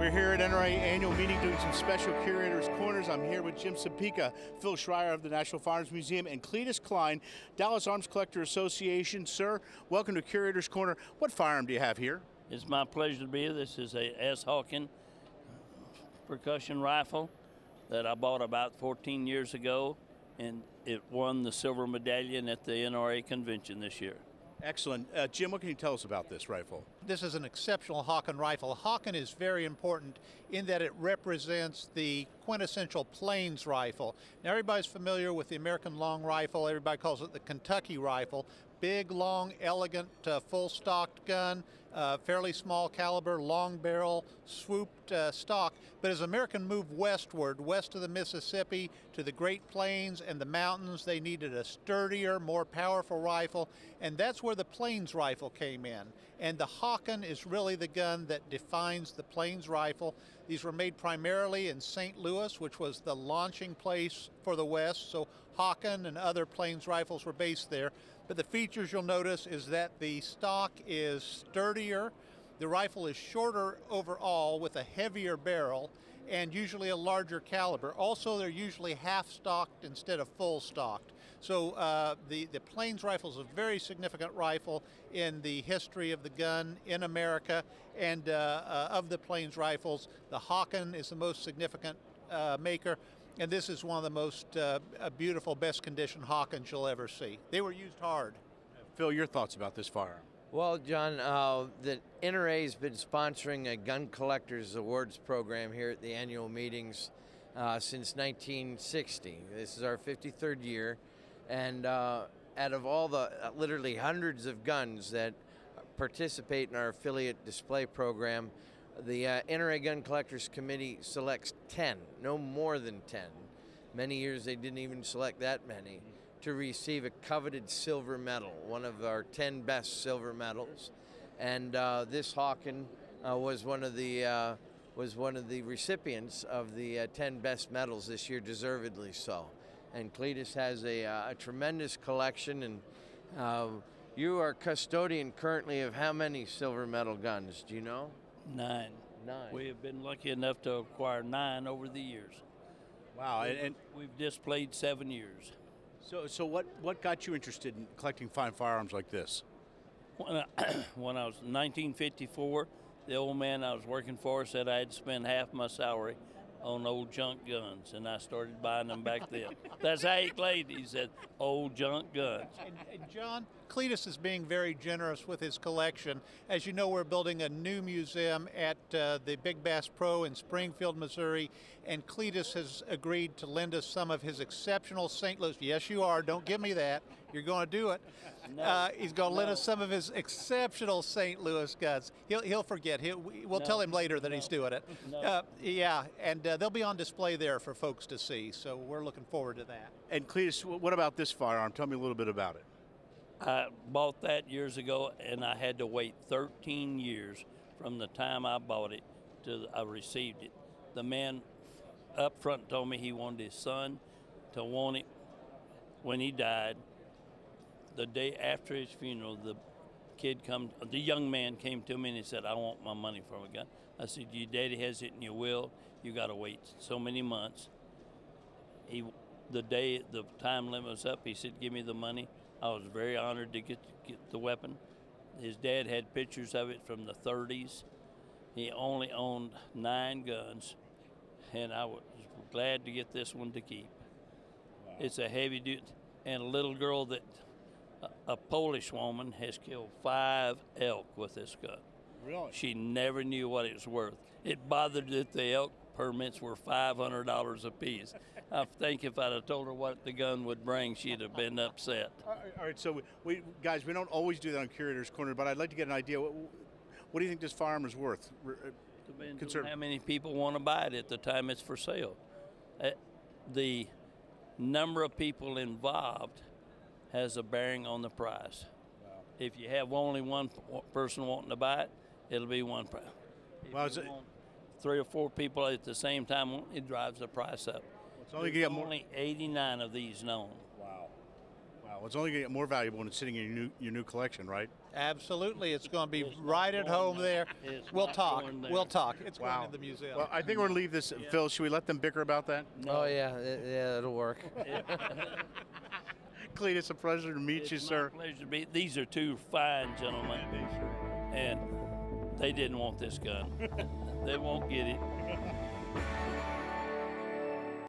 We're here at NRA Annual Meeting doing some special Curators Corners. I'm here with Jim Supica, Phil Schreier of the National Firearms Museum, and Cletus Klein, Dallas Arms Collector Association. Sir, welcome to Curators Corner. What firearm do you have here? It's my pleasure to be here. This is a Hawken percussion rifle that I bought about 14 years ago, and it won the Silver Medallion at the NRA convention this year. Excellent. Jim, what can you tell us about this rifle? This is an exceptional Hawken rifle. Hawken is very important in that it represents the quintessential plains rifle. Now everybody's familiar with the American long rifle. Everybody calls it the Kentucky rifle. Big, long, elegant, full-stocked gun, fairly small caliber, long barrel, swooped stock. But as Americans moved westward, west of the Mississippi to the Great Plains and the mountains, they needed a sturdier, more powerful rifle, and that's where the plains rifle came in. And the Hawken is really the gun that defines the plains rifle. These were made primarily in St. Louis, which was the launching place for the West, so Hawken and other plains rifles were based there. But the features you'll notice is that the stock is sturdier, the rifle is shorter overall with a heavier barrel, and usually a larger caliber. Also, they're usually half-stocked instead of full-stocked. So the plains rifle is a very significant rifle in the history of the gun in America, and of the plains rifles, the Hawken is the most significant maker. And this is one of the most beautiful, best condition Hawkens you'll ever see. They were used hard. Phil, your thoughts about this firearm? Well, John, the NRA has been sponsoring a Gun Collectors Awards program here at the annual meetings since 1960. This is our 53rd year, and out of all the literally hundreds of guns that participate in our affiliate display program, the NRA Gun Collectors Committee selects 10, no more than 10. Many years they didn't even select that many, to receive a coveted silver medal, one of our 10 best silver medals. And this Hawken was one of the recipients of the 10 best medals this year, deservedly so. And Cletus has a tremendous collection, and you are custodian currently of how many silver medal guns? Do you know? 9. We have been lucky enough to acquire 9 over the years. Wow, and we've displayed 7 years. So what got you interested in collecting fine firearms like this? When I was in 1954, the old man I was working for said I had to spend half my salary on old junk guns, and I started buying them back then. That's how he played. He said, old junk guns. And John, Cletus is being very generous with his collection. As you know, we're building a new museum at the Big Bass Pro in Springfield, Missouri, and Cletus has agreed to lend us some of his exceptional St. Louis. Yes, you are. Don't give me that. You're going to do it. No, he's going to lend us some of his exceptional St. Louis guns. He'll forget. We'll tell him later that he's doing it. Yeah, and they'll be on display there for folks to see. So we're looking forward to that. And Cletus, what about this firearm? Tell me a little bit about it. I bought that years ago, and I had to wait 13 years from the time I bought it to I received it. The man up front told me he wanted his son to want it when he died. The day after his funeral, the young man came to me and he said, I want my money for a gun. I said, your daddy has it in your will. You got to wait so many months. The day the time limit was up, he said, give me the money. I was very honored to get the weapon. His dad had pictures of it from the 30s. He only owned 9 guns, and I was glad to get this one to keep. Wow. It's a heavy duty, and a little girl that a Polish woman has killed 5 elk with this gun. Really? She never knew what it was worth. It bothered that the elk permits were $500 a piece. I think if I'd have told her what the gun would bring, she'd have been upset. All right, so we don't always do that on Curator's Corner, but I'd like to get an idea. What do you think this firearm is worth? Depends on how many people want to buy it at the time it's for sale. The number of people involved has a bearing on the price. Wow. If you have only one person wanting to buy it, it'll be one price. If well, you want 3 or 4 people at the same time, it drives the price up. It's only 89 of these known. Wow. Wow. It's only going to get more valuable when it's sitting in your new collection, right? Absolutely, it's going to be right at home there. We'll talk. We'll talk. It's going in the museum. Well, I think we're going to leave this. Phil, should we let them bicker about that? No. Oh yeah, it'll work. Cletus, a pleasure to meet you, sir. Pleasure to be. These are two fine gentlemen, and they didn't want this gun. They won't get it.